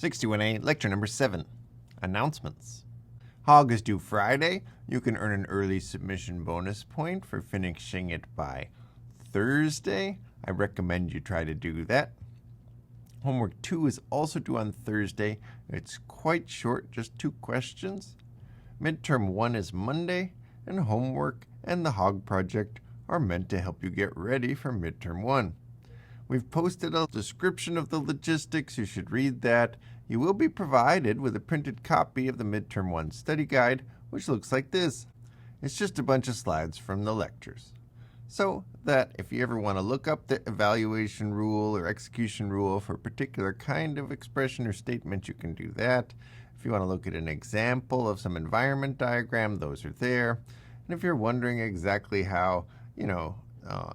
61A, lecture number 7, announcements. Hog is due Friday. You can earn an early submission bonus point for finishing it by Thursday. I recommend you try to do that. Homework 2 is also due on Thursday. It's quite short, just 2 questions. Midterm 1 is Monday, and homework and the Hog project are meant to help you get ready for midterm 1. We've posted a description of the logistics. You should read that. You will be provided with a printed copy of the midterm 1 study guide, which looks like this. It's just a bunch of slides from the lectures. So that if you ever want to look up the evaluation rule or execution rule for a particular kind of expression or statement, you can do that. If you want to look at an example of some environment diagram, those are there. And if you're wondering exactly how,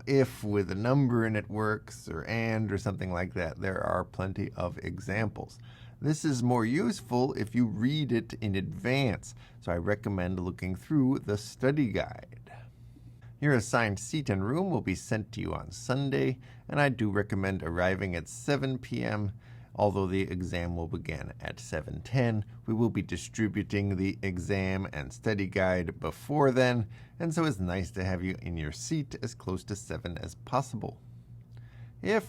if with a number in it works, or and, or something like that, there are plenty of examples. This is more useful if you read it in advance, so I recommend looking through the study guide. Your assigned seat and room will be sent to you on Sunday, and I do recommend arriving at 7 p.m., although the exam will begin at 7:10. We will be distributing the exam and study guide before then, and so it's nice to have you in your seat as close to 7 as possible. If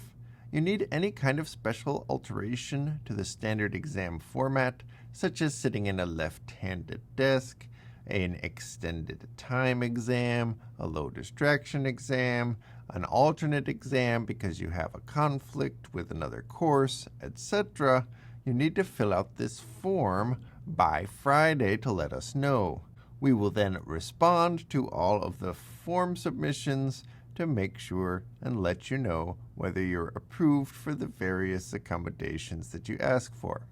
you need any kind of special alteration to the standard exam format, such as sitting in a left-handed desk, an extended time exam, a low distraction exam, an alternate exam because you have a conflict with another course, etc., you need to fill out this form by Friday to let us know. We will then respond to all of the form submissions to make sure and let you know whether you're approved for the various accommodations that you ask for.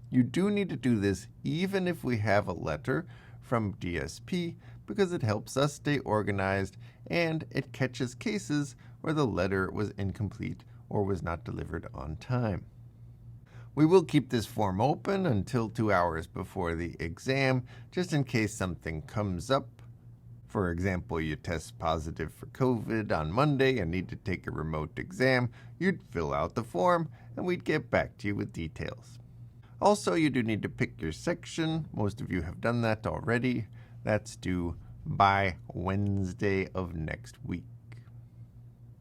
You do need to do this even if we have a letter from DSP, because it helps us stay organized and it catches cases where the letter was incomplete or was not delivered on time. We will keep this form open until 2 hours before the exam, just in case something comes up. For example, you test positive for COVID on Monday and need to take a remote exam, you'd fill out the form and we'd get back to you with details. Also, you do need to pick your section. Most of you have done that already. That's due by Wednesday of next week.